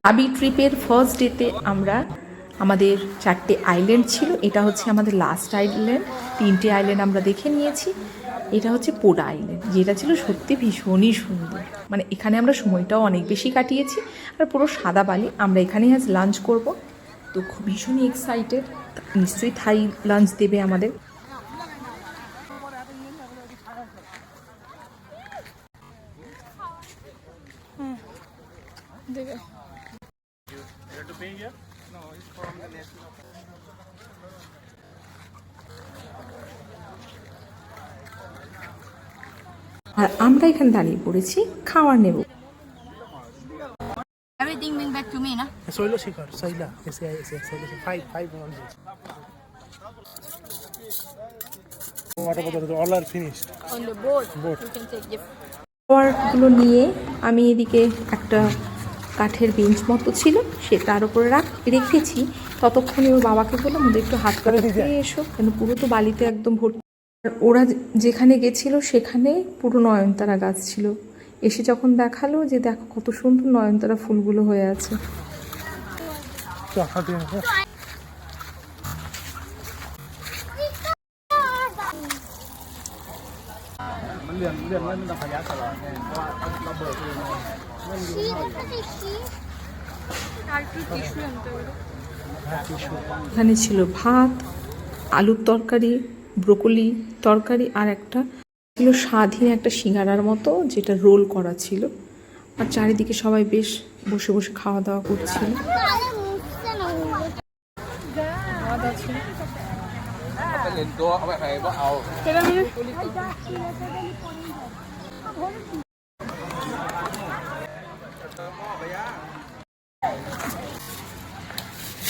আবি ট্রিপের ফার্স্ট ডেতে আমরা আমাদের 4টে আইল্যান্ড ছিল। এটা হচ্ছে আমাদের লাস্ট আইল্যান্ড। 3টে আইল্যান্ড আমরা দেখে নিয়েছি। এটা হচ্ছে পোডা আইল্যান্ড, যেটা ছিল সত্যি ভীষণই সুন্দর। মানে এখানে আমরা সময়টাও অনেক বেশি কাটিয়েছি। আর পুরো সাদা বালি। আমরা এখানেই আজ লাঞ্চ করব, তো খুব ভীষণই এক্সাইটেড। নিশ্চয়ই থাই লাঞ্চ দেবে আমাদের। আর আমরা এখানে দাঁড়িয়ে পড়েছি খাওয়ার নেব। Everything bring back to me, na? Soilo Shikhar, Soila, Soilo, five ones. What about all are finished? On the boat. Boat. You can take gift. খাবারগুলো নিয়ে আমি এদিকে একটা কাঠের বেঞ্চ মতো ছিল সেটার উপরে রেখেছি। ততক্ষণে ওর বাবাকে বললাম ওদের একটু হাত করে দিয়ে এসো, কেন পুরো তো বালিতে একদম ভর্তি। আর ওরা যেখানে গেছিল সেখানে পুরো নয়নতারা গাছ ছিল। এসে যখন দেখালো যে দেখো কত সুন্দর নয়নতারা ফুলগুলো হয়ে আছে। এখানে ছিল ভাত, আলুর তরকারি, ব্রোকলি তরকারি, আর একটা ছিল স্বাধীন একটা সিঙ্গারার মতো, যেটা রোল করা ছিল। আর চারিদিকে সবাই বেশ বসে বসে খাওয়া দাওয়া করছিল।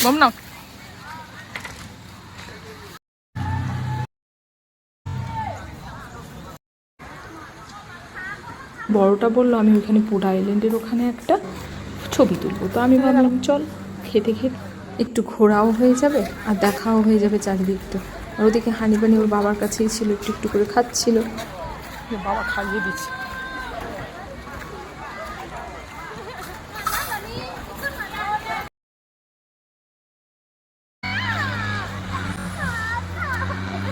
Mom, no. বড়টা বললো আমি ওইখানে পোডা আইল্যান্ডের ওখানে একটা ছবি তুলবো। তো আমি ভাবলাম চল, খেতে খেতে একটু ঘোরাও হয়ে যাবে আর দেখাও হয়ে যাবে চারিদিকটা। আর ওদিকে হানিবানি ওর বাবার কাছেই ছিল, একটু একটু করে খাচ্ছিল। বাবা খাইয়ে দিচ্ছে।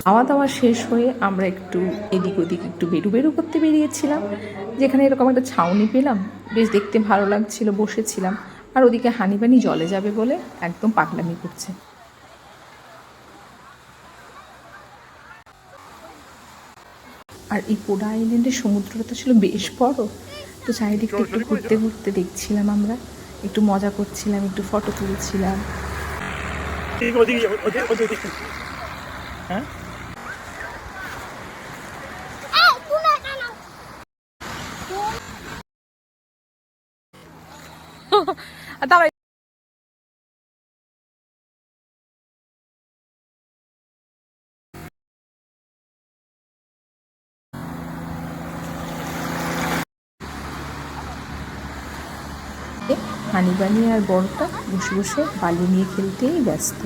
খাওয়া দাওয়া শেষ হয়ে আমরা একটু এদিক ওদিক একটু বেরু করতে বেরিয়েছিলাম, যেখানে এরকম একটা ছাউনি পেলাম, বেশ দেখতে ভালো লাগছিল, বসেছিলাম। আর ওদিকে হানিবানি জলে যাবে বলে একদম পাগলামি করছে। আর এই পোডা আইল্যান্ডের সমুদ্রটা তো ছিল বেশ বড়, তো চারিদিকটা একটু ঘুরতে ঘুরতে দেখছিলাম আমরা, একটু মজা করছিলাম, একটু ফটো তুলছিলাম। হ্যাঁ দাঁড়াই। হানিবানি আর বড়টা বসে বসে বালি নিয়ে খেলতেই ব্যস্ত।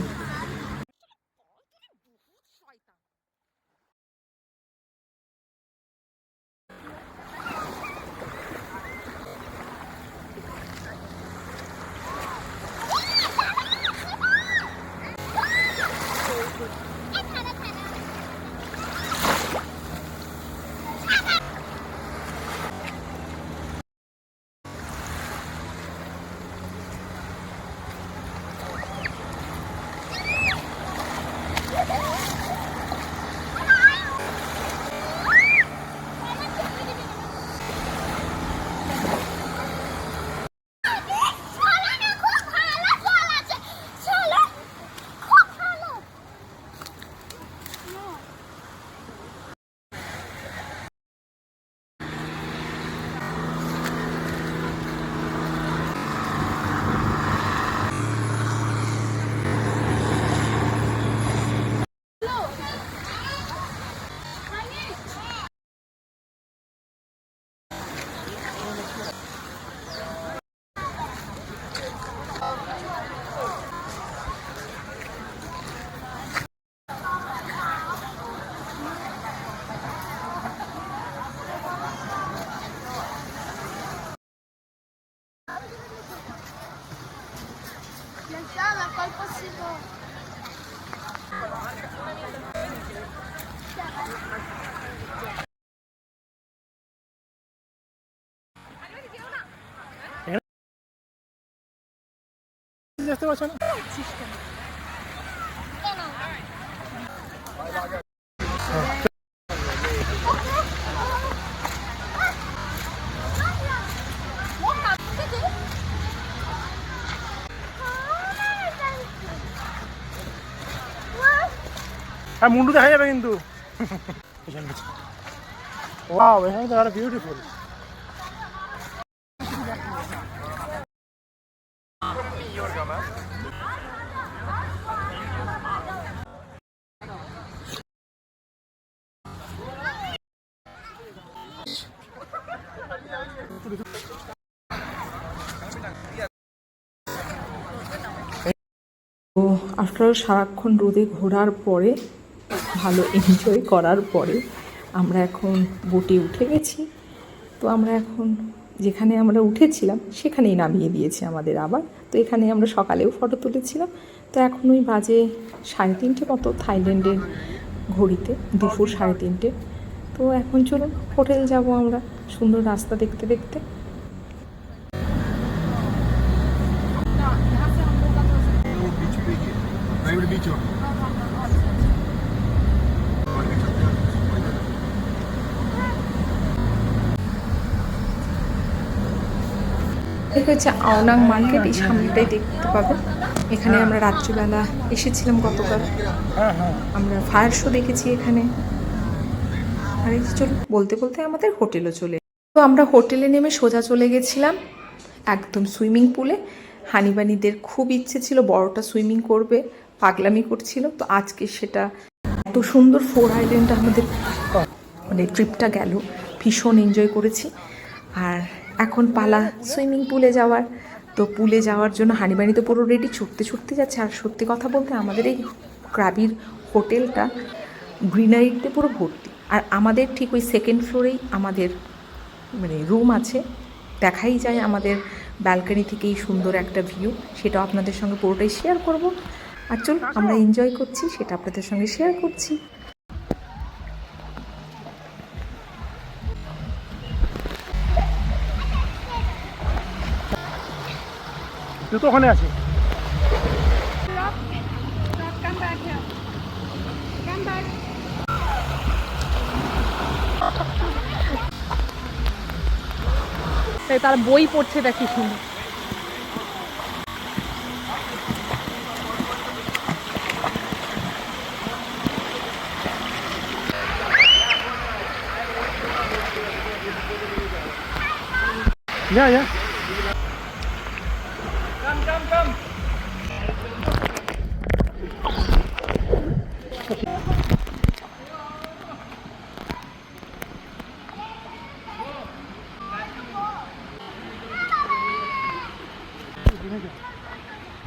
দেখতে পাচ্ছ না? হ্যাঁ মুন্ডু দেখা যাবে কিন্তু ওয়াও এখানে তো আরো বিউটিফুল তো আফটার সারাক্ষণ রোদে ঘোরার পরে ভালো এনজয় করার পরে আমরা এখন বোটে উঠে গেছি। তো আমরা এখন যেখানে আমরা উঠেছিলাম সেখানেই নামিয়ে দিয়েছে আমাদের আবার। তো এখানে আমরা সকালেও ফটো তুলেছিলাম। তো এখন ওই বাজে 3:30 মতো থাইল্যান্ডের ঘড়িতে, দুপুর 3:30। তো এখন চলুন হোটেল যাব আমরা সুন্দর রাস্তা দেখতে দেখতে। এটা হচ্ছে আওনাং মার্কেট, এই সামনেটাই দেখতে পাবেন। এখানে আমরা রাত্রিবেলা এসেছিলাম গতকাল, আমরা ফায়ার শো দেখেছি এখানে। আর এই চল বলতে বলতে আমাদের হোটেলও চলে। তো আমরা হোটেলে নেমে সোজা চলে গেছিলাম একদম সুইমিং পুলে। হানিবানিদের খুব ইচ্ছে ছিল বড়টা সুইমিং করবে, পাগলামি করছিল। তো আজকে সেটা এত সুন্দর 4 আইল্যান্ড আমাদের মানে ট্রিপটা গেল, ভীষণ এনজয় করেছি। আর এখন পালা সুইমিং পুলে যাওয়ার। তো পুলে যাওয়ার জন্য হানিবানি তো পুরো রেডি, ছুটতে ছুটতে যাচ্ছে। আর সত্যি কথা বলতে আমাদের এই ক্রাবির হোটেলটা গ্রিনারিতে পুরো ভর্তি। আর আমাদের ঠিক ওই 2nd ফ্লোরেই আমাদের মানে রুম আছে, দেখাই যায় আমাদের ব্যালকনি থেকেই সুন্দর একটা ভিউ। সেটা আপনাদের সঙ্গে পুরোটাই শেয়ার করব। আর চলুন আমরা এনজয় করছি সেটা আপনাদের সঙ্গে শেয়ার করছি। জুতো ওখানে আছে। তার বই পড়ছে দেখি সুন্দর। Yeah. Come.